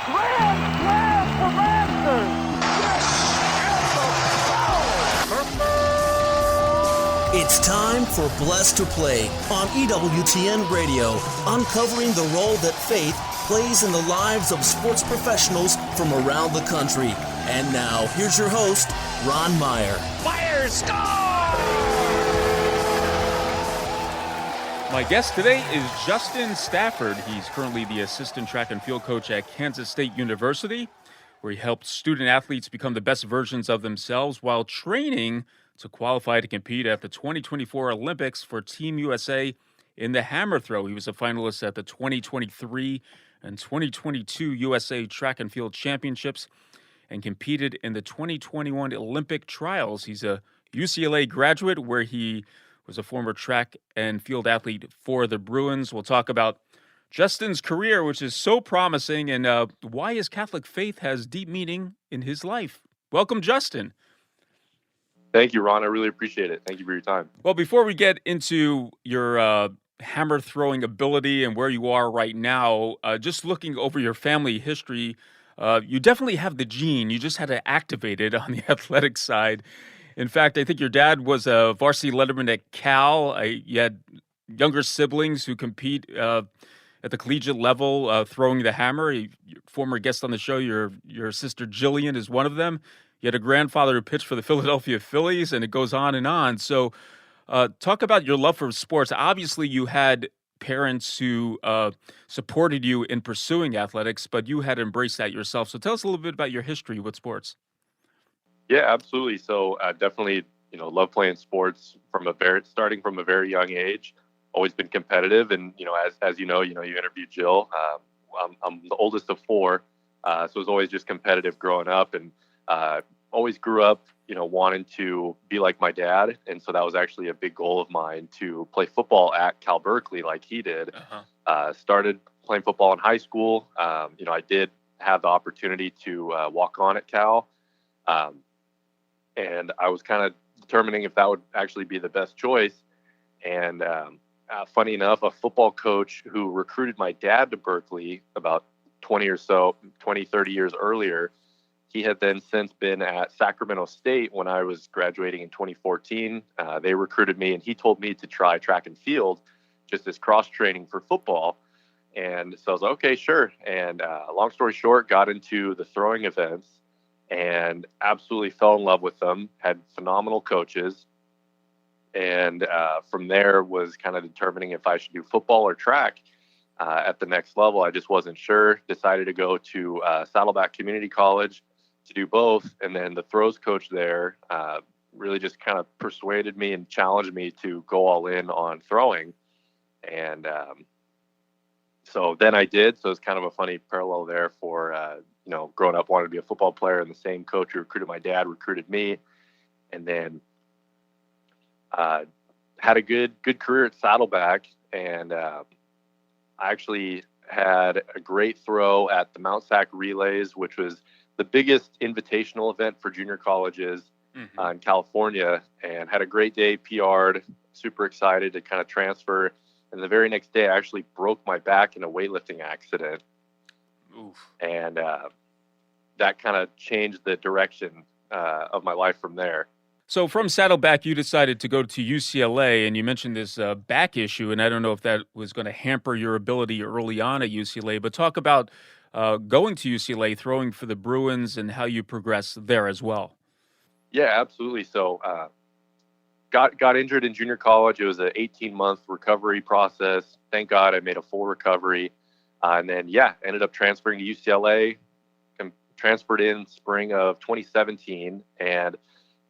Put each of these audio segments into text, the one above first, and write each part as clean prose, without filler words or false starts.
Grand slam for Masters! It's time for Blessed to Play on EWTN Radio, uncovering the role that faith plays in the lives of sports professionals from around the country. And now, here's your host, Ron Meyer. Meyer, score! My guest today is Justin Stafford. He's currently the assistant track and field coach at Kansas State University, where he helps student athletes become the best versions of themselves while training to qualify to compete at the 2024 Olympics for Team USA in the hammer throw. He was a finalist at the 2023 and 2022 USA Track and Field Championships and competed in the 2021 Olympic trials. He's a UCLA graduate where he was a former track and field athlete for the Bruins. We'll talk about Justin's career, which is so promising, and why his Catholic faith has deep meaning in his life. Welcome, Justin. Thank you, Ron. I really appreciate it. Thank you for your time. Well, before we get into your hammer throwing ability and where you are right now, just looking over your family history, you definitely have the gene. You just had to activate it on the athletic side. In fact, I think your dad was a varsity letterman at Cal. You had younger siblings who compete at the collegiate level throwing the hammer. Former guest on the show, your sister Jillian is one of them. You had a grandfather who pitched for the Philadelphia Phillies, and it goes on and on. So talk about your love for sports. Obviously, you had parents who supported you in pursuing athletics, but you had embraced that yourself. So tell us a little bit about your history with sports. Yeah, absolutely. So definitely, love playing sports starting from a very young age. Always been competitive, and as you interviewed Jill. I'm the oldest of four, so it was always just competitive growing up, and always grew up, wanting to be like my dad. And so that was actually a big goal of mine to play football at Cal Berkeley like he did. Started playing football in high school. I did have the opportunity to walk on at Cal. And I was kind of determining if that would actually be the best choice. And funny enough, a football coach who recruited my dad to Berkeley about 30 years earlier, he had then since been at Sacramento State when I was graduating in 2014. They recruited me, and he told me to try track and field just as cross training for football. And so I was like, okay, sure. And long story short, got into the throwing events and absolutely fell in love with them, had phenomenal coaches. And from there was kind of determining if I should do football or track at the next level. I just wasn't sure. Decided to go to Saddleback Community College to do both. And then the throws coach there really just kind of persuaded me and challenged me to go all in on throwing. And so then I did. So it's kind of a funny parallel there for, growing up, wanted to be a football player, and the same coach who recruited my dad recruited me. And then had a good career at Saddleback. And I actually had a great throw at the Mount Sac Relays, which was the biggest invitational event for junior colleges in California, and had a great day, PR'd, super excited to kind of transfer. And the very next day, I actually broke my back in a weightlifting accident. Oof. And that kind of changed the direction of my life from there. So from Saddleback, you decided to go to UCLA, and you mentioned this back issue, and I don't know if that was going to hamper your ability early on at UCLA, but talk about going to UCLA, throwing for the Bruins, and how you progressed there as well. Yeah, absolutely. So got injured in junior college. It was an 18-month recovery process. Thank God I made a full recovery. And then, ended up transferring to UCLA, transferred in spring of 2017. And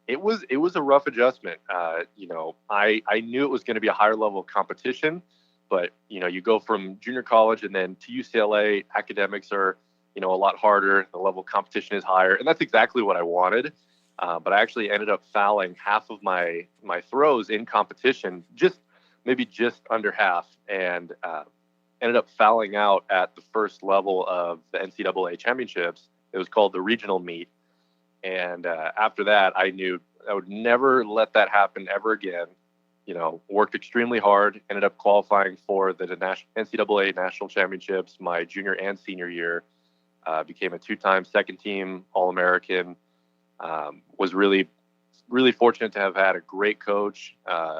it was a rough adjustment. I knew it was going to be a higher level of competition, but, you go from junior college and then to UCLA, academics are, a lot harder. The level of competition is higher. And that's exactly what I wanted. But I actually ended up fouling half of my throws in competition, just under half, and ended up fouling out at the first level of the NCAA championships. It was called the regional meet. And after that, I knew I would never let that happen ever again. Worked extremely hard, ended up qualifying for the NCAA national championships my junior and senior year. became a 2-time second-team All-American. Was really, really fortunate to have had a great coach,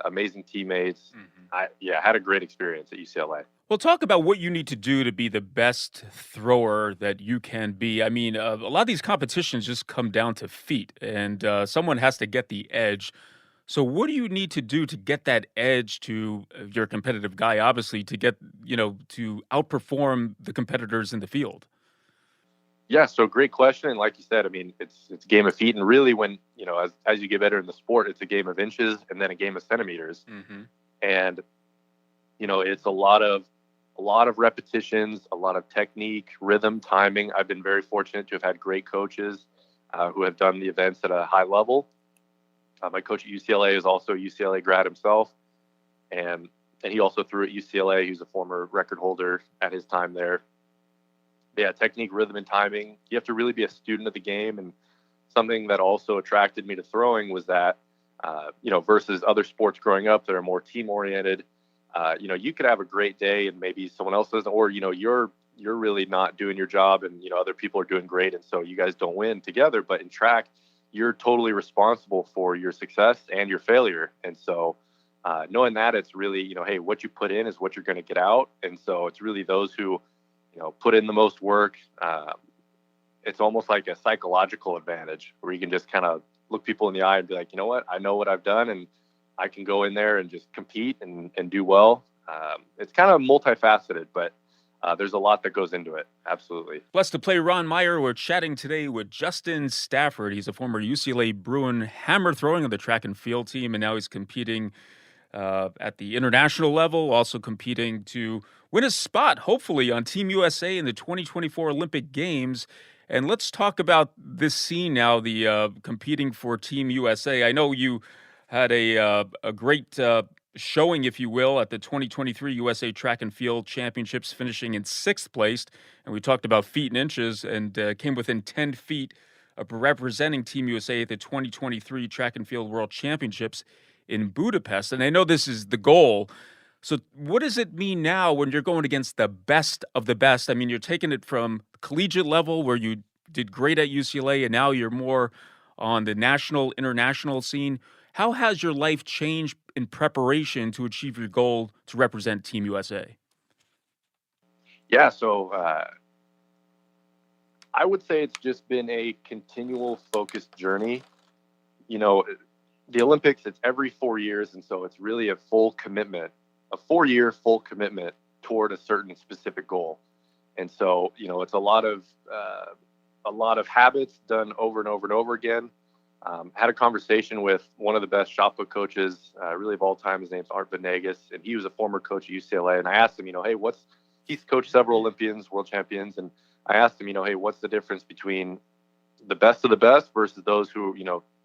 amazing teammates. Had a great experience at UCLA. Well, talk about what you need to do to be the best thrower that you can be. I mean, a lot of these competitions just come down to feet, and someone has to get the edge. So, what do you need to do to get that edge to your competitive guy, obviously, to get, to outperform the competitors in the field? Yeah, so great question. And like you said, I mean, it's a game of feet. And really when, as you get better in the sport, it's a game of inches and then a game of centimeters. And, it's a lot of repetitions, a lot of technique, rhythm, timing. I've been very fortunate to have had great coaches who have done the events at a high level. My coach at UCLA is also a UCLA grad himself. And he also threw at UCLA. He's a former record holder at his time there. Yeah, technique, rhythm, and timing. You have to really be a student of the game. And something that also attracted me to throwing was that, versus other sports growing up that are more team oriented, you could have a great day and maybe someone else doesn't, or, you're really not doing your job and, other people are doing great. And so you guys don't win together. But in track, you're totally responsible for your success and your failure. And so knowing that, it's really, hey, what you put in is what you're going to get out. And so it's really those who, put in the most work. It's almost like a psychological advantage where you can just kind of look people in the eye and be like, you know what, I know what I've done and I can go in there and just compete and do well. It's kind of multifaceted, but there's a lot that goes into it. Absolutely. Blessed to play Ron Meyer. We're chatting today with Justin Stafford. He's a former UCLA Bruin hammer throwing on the track and field team, and now he's competing at the international level, also competing to win a spot, hopefully, on Team USA in the 2024 Olympic Games. And let's talk about this scene now, the competing for Team USA. I know you had a great showing, if you will, at the 2023 USA Track and Field Championships, finishing in 6th place. And we talked about feet and inches and came within 10 feet of representing Team USA at the 2023 Track and Field World Championships in Budapest. And I know this is the goal. So what does it mean now when you're going against the best of the best? I mean, you're taking it from collegiate level where you did great at UCLA and now you're more on the national, international scene. How has your life changed in preparation to achieve your goal to represent Team USA? Yeah, so I would say it's just been a continual focused journey. The Olympics, it's every 4 years, and so it's really a full commitment, a 4-year full commitment toward a certain specific goal. And so, it's a lot of habits done over and over and over again. Had a conversation with one of the best shot put coaches, really of all time. His name's Art Venegas, and he was a former coach at UCLA. And I asked him, hey, he's coached several Olympians, world champions, and I asked him, hey, what's the difference between the best of the best versus those who,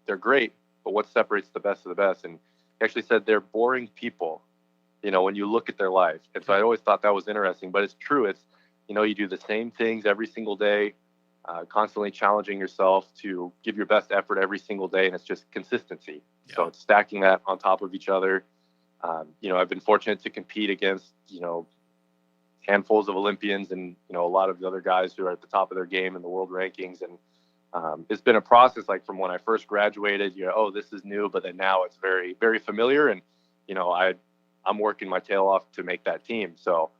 they're great, but what separates the best of the best? And he actually said they're boring people, when you look at their life. And so I always thought that was interesting, but it's true. It's, you do the same things every single day, constantly challenging yourself to give your best effort every single day. And it's just consistency. Yeah. So it's stacking that on top of each other. I've been fortunate to compete against, handfuls of Olympians and, a lot of the other guys who are at the top of their game in the world rankings. And it's been a process, like from when I first graduated, this is new, but then now it's very, very familiar. And, I'm working my tail off to make that team. So,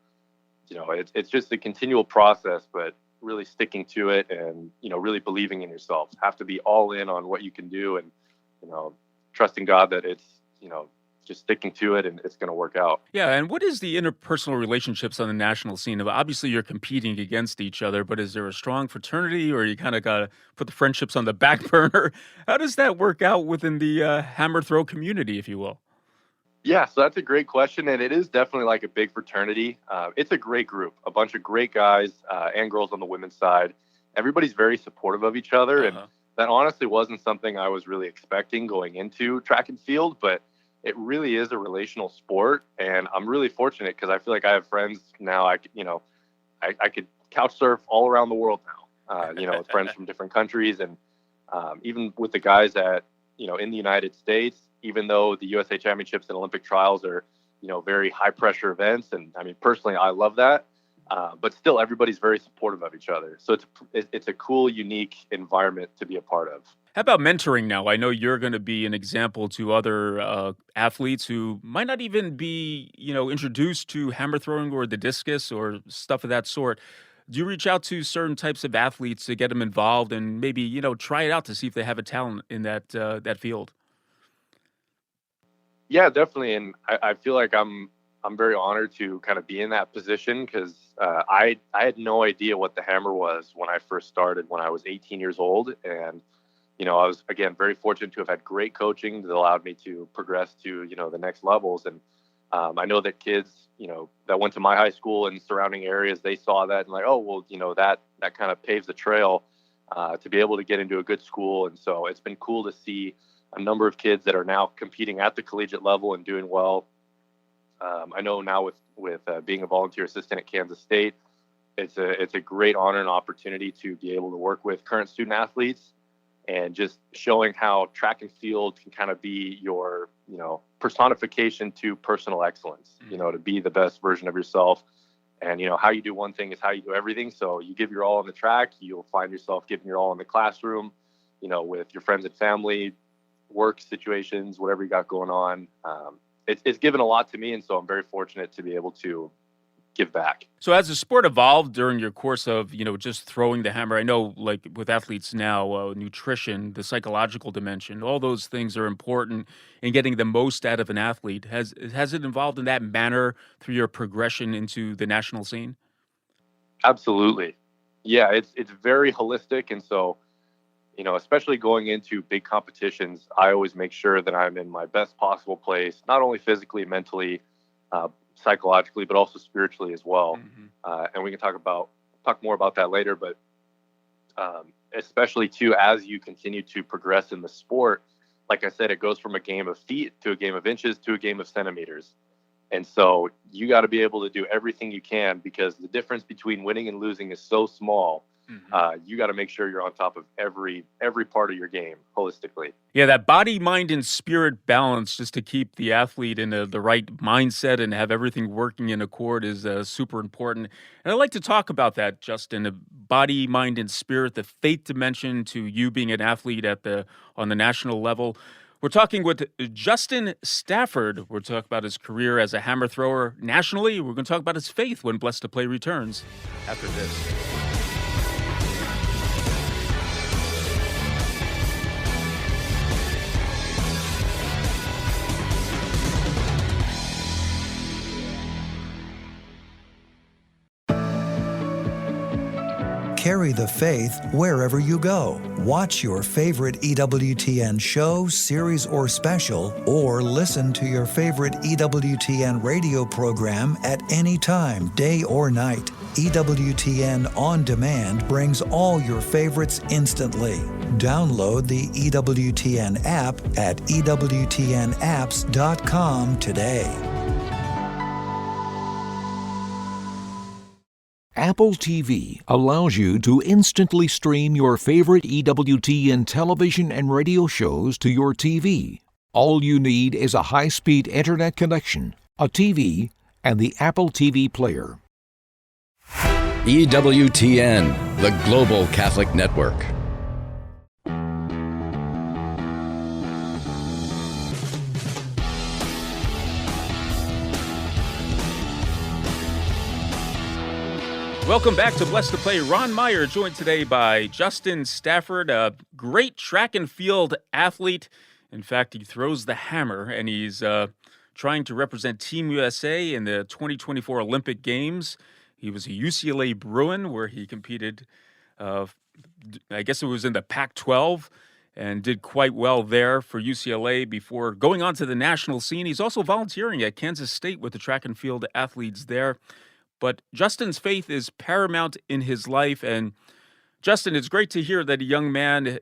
it's just a continual process, but really sticking to it and, really believing in yourself. Have to be all in on what you can do and, trusting God that it's, just sticking to it and it's going to work out. Yeah. And what is the interpersonal relationships on the national scene? Obviously, you're competing against each other, but is there a strong fraternity or you kind of got to put the friendships on the back burner? How does that work out within the hammer throw community, if you will? Yeah, so that's a great question. And it is definitely like a big fraternity. It's a great group, a bunch of great guys and girls on the women's side. Everybody's very supportive of each other. And that honestly wasn't something I was really expecting going into track and field, but it really is a relational sport. And I'm really fortunate because I feel like I have friends now. I could couch surf all around the world now, with friends from different countries. And even with the guys that, in the United States, even though the USA Championships and Olympic trials are, very high pressure events. And I mean, personally, I love that. But still, everybody's very supportive of each other. So it's a cool, unique environment to be a part of. How about mentoring now? I know you're going to be an example to other athletes who might not even be, introduced to hammer throwing or the discus or stuff of that sort. Do you reach out to certain types of athletes to get them involved and maybe, try it out to see if they have a talent in that field? Yeah, definitely. And I feel like I'm very honored to kind of be in that position because I had no idea what the hammer was when I first started when I was 18 years old. And, I was, again, very fortunate to have had great coaching that allowed me to progress to, the next levels. And I know that kids, that went to my high school and surrounding areas, they saw that and like, oh, well, that kind of paves the trail to be able to get into a good school. And so it's been cool to see a number of kids that are now competing at the collegiate level and doing well. I know now with being a volunteer assistant at Kansas State, it's a great honor and opportunity to be able to work with current student athletes and just showing how track and field can kind of be your, personification to personal excellence, to be the best version of yourself. And, how you do one thing is how you do everything. So you give your all on the track, you'll find yourself giving your all in the classroom, with your friends and family, work situations, whatever you got going on. It's given a lot to me, and so I'm very fortunate to be able to give back. So as the sport evolved during your course of, just throwing the hammer, I know like with athletes now, nutrition, the psychological dimension, all those things are important in getting the most out of an athlete. Has it evolved in that manner through your progression into the national scene? Absolutely. Yeah, it's very holistic. And so, especially going into big competitions, I always make sure that I'm in my best possible place, not only physically, mentally, psychologically, but also spiritually as well. And we can talk more about that later. But especially too, as you continue to progress in the sport, like I said, it goes from a game of feet to a game of inches to a game of centimeters. And so you got to be able to do everything you can because the difference between winning and losing is so small. You got to make sure you're on top of every part of your game holistically. Yeah, that body, mind, and spirit balance just to keep the athlete in the right mindset and have everything working in accord is super important. And I'd like to talk about that, Justin, the body, mind, and spirit, the faith dimension to you being an athlete on the national level. We're talking with Justin Stafford. We're talking about his career as a hammer thrower nationally. We're going to talk about his faith when Blessed to Play returns after this. Carry the faith wherever you go. Watch your favorite EWTN show, series, or special, or listen to your favorite EWTN radio program at any time, day or night. EWTN On Demand brings all your favorites instantly. Download the EWTN app at EWTNapps.com today. Apple TV allows you to instantly stream your favorite EWTN television and radio shows to your TV. All you need is a high-speed internet connection, a TV, and the Apple TV player. EWTN, the Global Catholic Network. Welcome back to Blessed to Play. Ron Meyer joined today by Justin Stafford, a great track and field athlete. In fact, he throws the hammer, and he's trying to represent Team USA in the 2024 Olympic Games. He was a UCLA Bruin, where he competed, I guess it was in the Pac-12, and did quite well there for UCLA before going on to the national scene. He's also volunteering at Kansas State with the track and field athletes there. But Justin's faith is paramount in his life. And Justin, it's great to hear that a young man,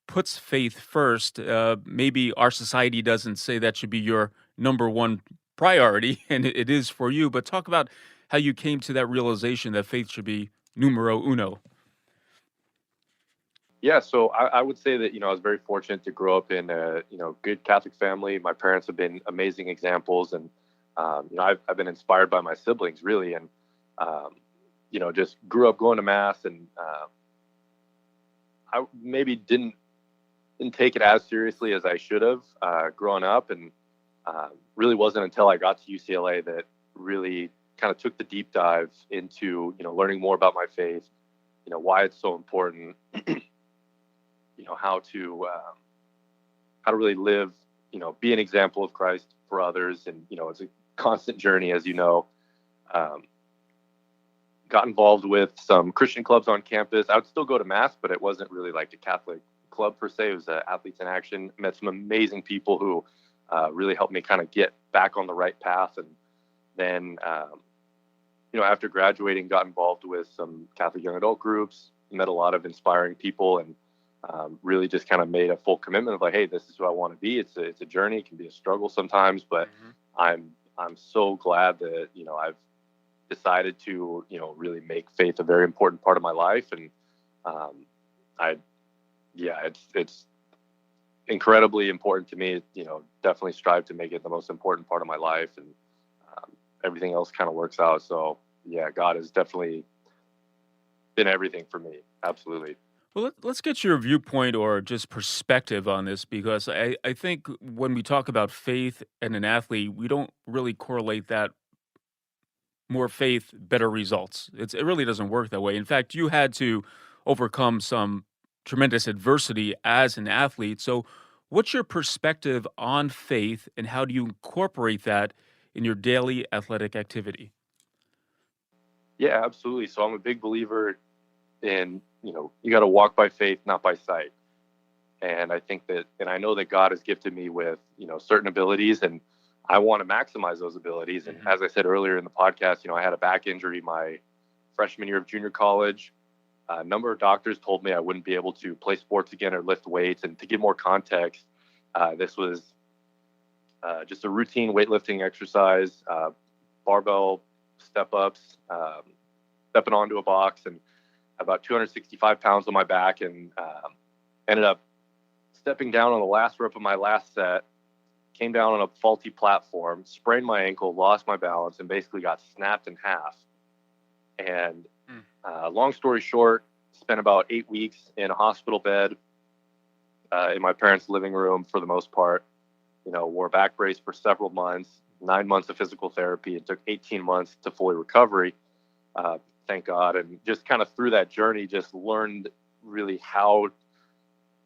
puts faith first. Maybe our society doesn't say that should be your number one priority, and it is for you. But talk about how you came to that realization that faith should be numero uno. Yeah, so I would say that, I was very fortunate to grow up in a, good Catholic family. My parents have been amazing examples, and I've been inspired by my siblings, really. And, just grew up going to mass, and I maybe didn't take it as seriously as I should have growing up, and really wasn't until I got to UCLA that really kind of took the deep dive into learning more about my faith, why it's so important, how to really live, be an example of Christ for others, and it's a constant journey, as you know. Got involved with some Christian clubs on campus. I would still go to mass, but it wasn't really like a Catholic club per se. It was Athletes in Action. Met some amazing people who really helped me kind of get back on the right path. And then, after graduating, got involved with some Catholic young adult groups, met a lot of inspiring people, and really just kind of made a full commitment of like, hey, this is who I want to be. It's a journey. It can be a struggle sometimes, but I'm so glad that, I've decided to, really make faith a very important part of my life. And it's incredibly important to me. Definitely strive to make it the most important part of my life, and everything else kind of works out. So yeah, God has definitely been everything for me. Absolutely. Well, let's get your viewpoint or just perspective on this, because I think when we talk about faith and an athlete, we don't really correlate that more faith, better results. It really doesn't work that way. In fact, you had to overcome some tremendous adversity as an athlete. So, what's your perspective on faith, and how do you incorporate that in your daily athletic activity? Yeah, absolutely. So I'm a big believer in, you got to walk by faith, not by sight. And I think that, and I know that God has gifted me with, certain abilities, and I want to maximize those abilities. And as I said earlier in the podcast, I had a back injury my freshman year of junior college. A number of doctors told me I wouldn't be able to play sports again or lift weights. And to give more context, this was just a routine weightlifting exercise, barbell step-ups, stepping onto a box, and about 265 pounds on my back, and ended up stepping down on the last rep of my last set, came down on a faulty platform, sprained my ankle, lost my balance, and basically got snapped in half. And long story short, spent about 8 weeks in a hospital bed in my parents' living room for the most part. Wore a back brace for several months, 9 months of physical therapy. It took 18 months to fully recovery, thank God. And just kind of through that journey, just learned really how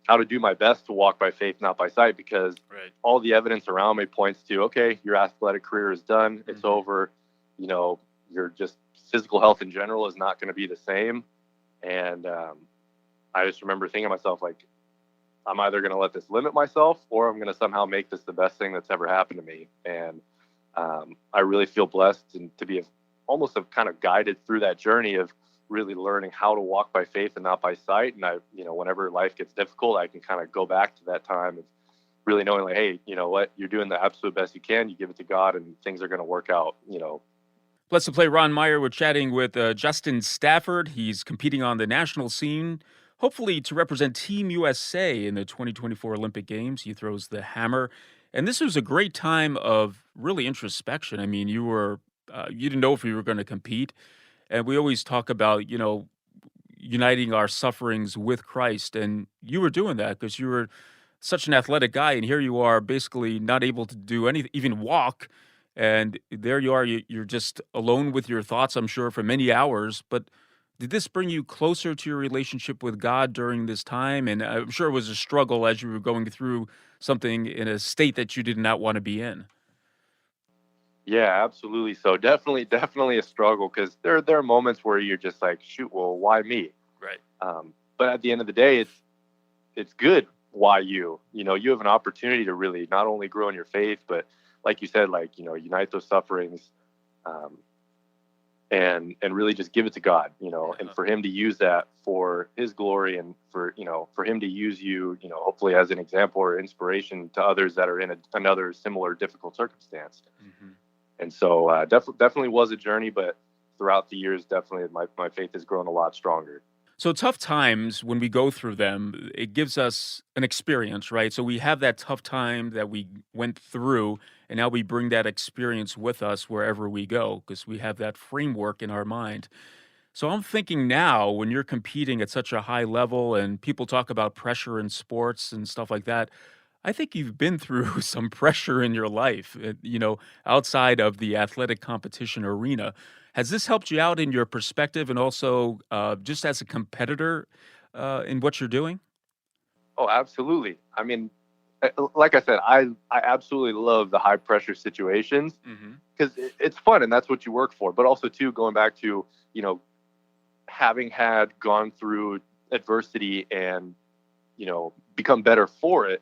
to do my best to walk by faith, not by sight, because all the evidence around me points to, okay, your athletic career is done. It's over. Your just physical health in general is not going to be the same. And I just remember thinking to myself, like, I'm either going to let this limit myself, or I'm going to somehow make this the best thing that's ever happened to me. And I really feel blessed and to be almost have kind of guided through that journey of really learning how to walk by faith and not by sight. And I, whenever life gets difficult, I can kind of go back to that time of really knowing, like, hey, you know what, you're doing the absolute best you can. You give it to God, and things are going to work out. Blessed to play Ron Meyer. We're chatting with Justin Stafford. He's competing on the national scene, hopefully to represent Team USA in the 2024 Olympic Games. He throws the hammer. And this was a great time of really introspection. I mean, you didn't know if you were going to compete. And we always talk about, uniting our sufferings with Christ. And you were doing that because you were such an athletic guy. And here you are basically not able to do anything, even walk. And there you are, you're just alone with your thoughts, I'm sure, for many hours. But did this bring you closer to your relationship with God during this time? And I'm sure it was a struggle as you were going through something in a state that you did not want to be in. Yeah, absolutely. So definitely a struggle, because there are moments where you're just like, shoot, well, why me? Right. But at the end of the day, it's good. Why you? You have an opportunity to really not only grow in your faith, but like you said, unite those sufferings, and really just give it to God, and for Him to use that for His glory, and for Him to use you, hopefully as an example or inspiration to others that are in another similar difficult circumstance. Mm-hmm. And so definitely was a journey, but throughout the years, definitely my faith has grown a lot stronger. So tough times, when we go through them, it gives us an experience, right? So we have that tough time that we went through, and now we bring that experience with us wherever we go, because we have that framework in our mind. So I'm thinking now, when you're competing at such a high level and people talk about pressure in sports and stuff like that, I think you've been through some pressure in your life, outside of the athletic competition arena. Has this helped you out in your perspective and also just as a competitor in what you're doing? Oh, absolutely. I mean, like I said, I absolutely love the high pressure situations Hmm. because it's fun and that's what you work for. But also, too, going back to, you know, having had gone through adversity and, become better for it.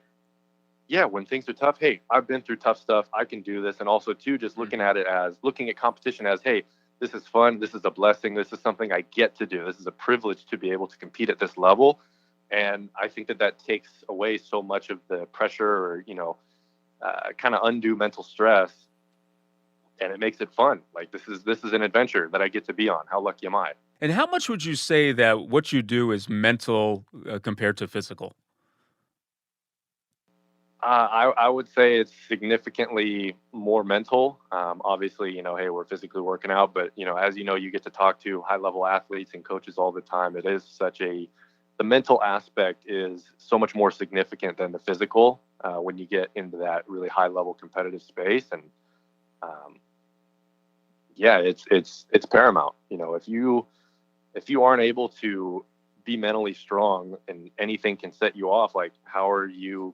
Yeah, when things are tough, hey, I've been through tough stuff. I can do this. And also, too, just Hmm. looking at competition as, hey, this is fun. This is a blessing. This is something I get to do. This is a privilege to be able to compete at this level. And I think that takes away so much of the pressure or, kind of undue mental stress. And it makes it fun. Like this is an adventure that I get to be on. How lucky am I? And how much would you say that what you do is mental compared to physical? I would say it's significantly more mental. Obviously, hey, we're physically working out, but as you get to talk to high level athletes and coaches all the time. The mental aspect is so much more significant than the physical when you get into that really high level competitive space. And um, yeah, it's paramount. If you aren't able to be mentally strong and anything can set you off, like how are you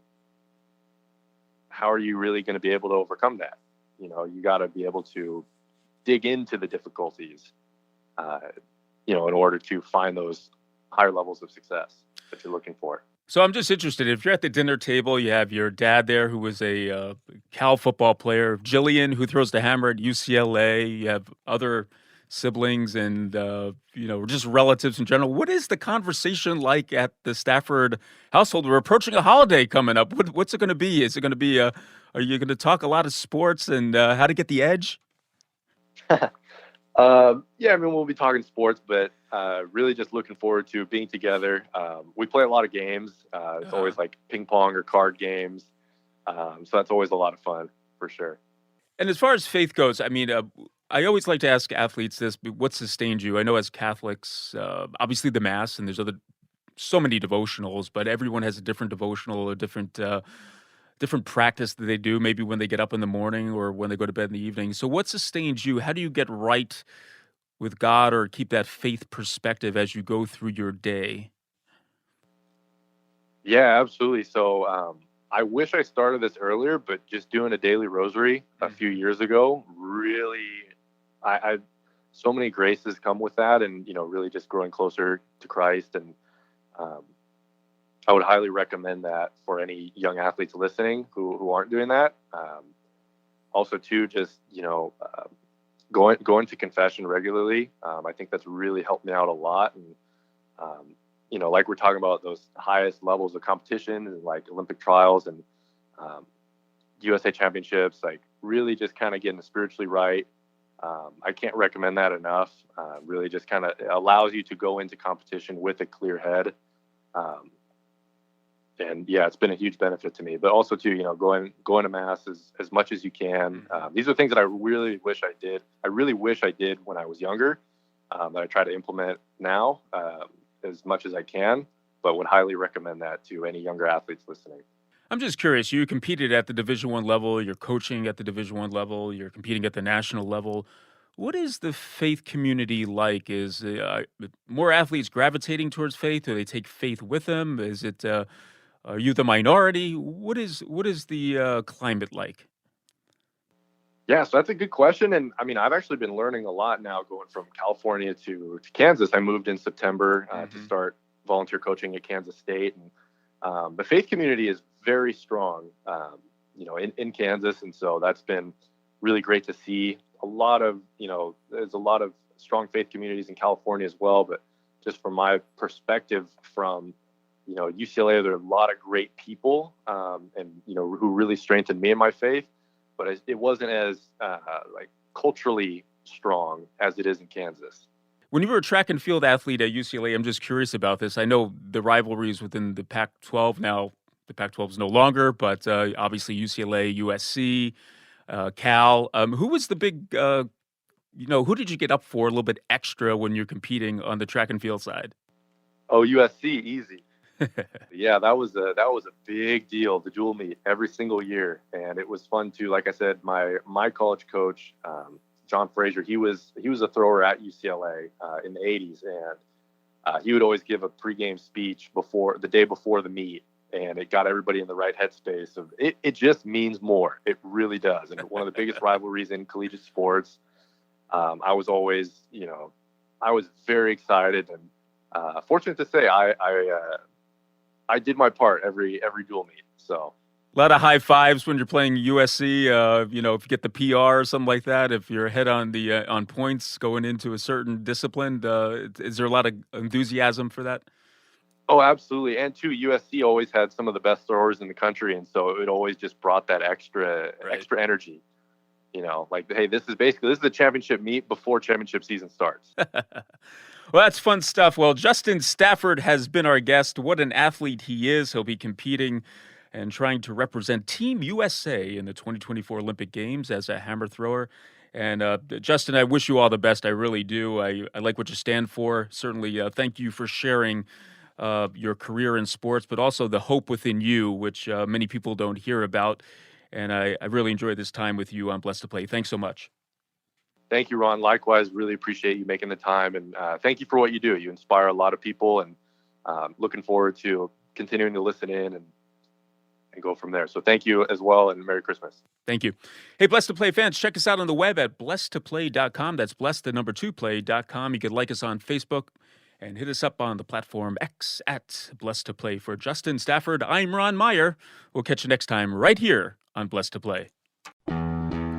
really going to be able to overcome that? You got to be able to dig into the difficulties, uh, in order to find those higher levels of success that you're looking for. So I'm just interested. If you're at the dinner table, you have your dad there, who was a Cal football player, Jillian, who throws the hammer at UCLA. You have other siblings and just relatives in general. What is the conversation like at the Stafford household? We're approaching a holiday coming up. What's it going to be? Is it going to be? Are you going to talk a lot of sports and how to get the edge? Yeah, I mean, we'll be talking sports, but really just looking forward to being together. We play a lot of games. It's Uh-huh. always like ping pong or card games. So that's always a lot of fun for sure. And as far as faith goes, I mean, I always like to ask athletes this: but what sustained you? I know as Catholics, obviously the Mass, and there's so many devotionals, but everyone has a different devotional, a different practice that they do. Maybe when they get up in the morning or when they go to bed in the evening. So, what sustains you? How do you get right with God or keep that faith perspective as you go through your day? Yeah, absolutely. So I wish I started this earlier, but just doing a daily rosary a few Hmm. years ago really, I so many graces come with that, and really just growing closer to Christ. And um, I would highly recommend that for any young athletes listening who aren't doing that. Also, too, just going to confession regularly. I think that's really helped me out a lot. And like we're talking about those highest levels of competition and like Olympic trials and um, USA championships, like really just kind of getting spiritually right. I can't recommend that enough. Really just kind of allows you to go into competition with a clear head. Um, and yeah, it's been a huge benefit to me. But also too, going to mass as much as you can. Hmm. These are things that I really wish I did. I really wish I did when I was younger. That I try to implement now as much as I can. But would highly recommend that to any younger athletes listening. I'm just curious. You competed at the Division 1 level. You're coaching at the Division 1 level. You're competing at the national level. What is the faith community like? Is more athletes gravitating towards faith? Do they take faith with them? Is it are you the minority? What is the climate like? Yeah, so that's a good question. And I mean, I've actually been learning a lot now going from California to Kansas. I moved in September to Hmm. start volunteer coaching at Kansas State. And the faith community is very strong, in Kansas. And so that's been really great to see. There's a lot of strong faith communities in California as well. But just from my perspective from, UCLA, there are a lot of great people and, who really strengthened me in my faith, but it wasn't as like culturally strong as it is in Kansas. When you were a track and field athlete at UCLA, I'm just curious about this. I know the rivalries within the Pac-12 now. The Pac-12 is no longer, but obviously UCLA, USC, Cal. Who was the big who did you get up for a little bit extra when you're competing on the track and field side? Oh, USC, easy. Yeah, that was a big deal, the dual meet every single year, and it was fun too. Like I said, my college coach, John Frazier, he was a thrower at UCLA in the '80s, and he would always give a pregame speech the day before the meet, and it got everybody in the right headspace. Of it just means more. It really does, and one of the biggest rivalries in collegiate sports. I was always, I was very excited and fortunate to say I did my part every dual meet. So a lot of high fives when you're playing USC. If you get the PR or something like that, if you're ahead on the on points going into a certain discipline, is there a lot of enthusiasm for that? Oh, absolutely. And too, USC always had some of the best throwers in the country, and so it always just brought that extra energy. Like, hey, this is the championship meet before championship season starts. Well, that's fun stuff. Well, Justin Stafford has been our guest. What an athlete he is. He'll be competing and trying to represent Team USA in the 2024 Olympic Games as a hammer thrower. And Justin, I wish you all the best. I really do. I like what you stand for. Certainly, thank you for sharing your career in sports, but also the hope within you, which many people don't hear about. And I really enjoyed this time with you on Blessed to Play. Thanks so much. Thank you, Ron. Likewise, really appreciate you making the time. And thank you for what you do. You inspire a lot of people, and looking forward to continuing to listen in and go from there. So thank you as well, and Merry Christmas. Thank you. Hey, Blessed to Play fans, check us out on the web at blessedtoplay.com. That's blessed2play.com. You can like us on Facebook and hit us up on the platform X at Blessed to Play. For Justin Stafford, I'm Ron Meyer. We'll catch you next time right here on Blessed to Play.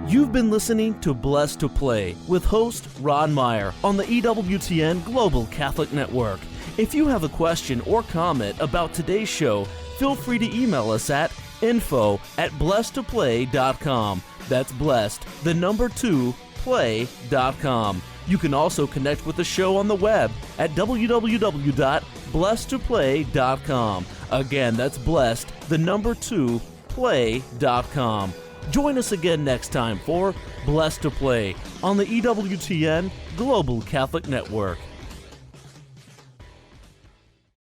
You've been listening to Blessed to Play with host Ron Meyer on the EWTN Global Catholic Network. If you have a question or comment about today's show, feel free to email us at info@blessedtoplay.com. That's blessed, 2, play.com. You can also connect with the show on the web at www.blessedtoplay.com. Again, that's blessed, 2, play.com. Join us again next time for Blessed to Play on the EWTN Global Catholic Network.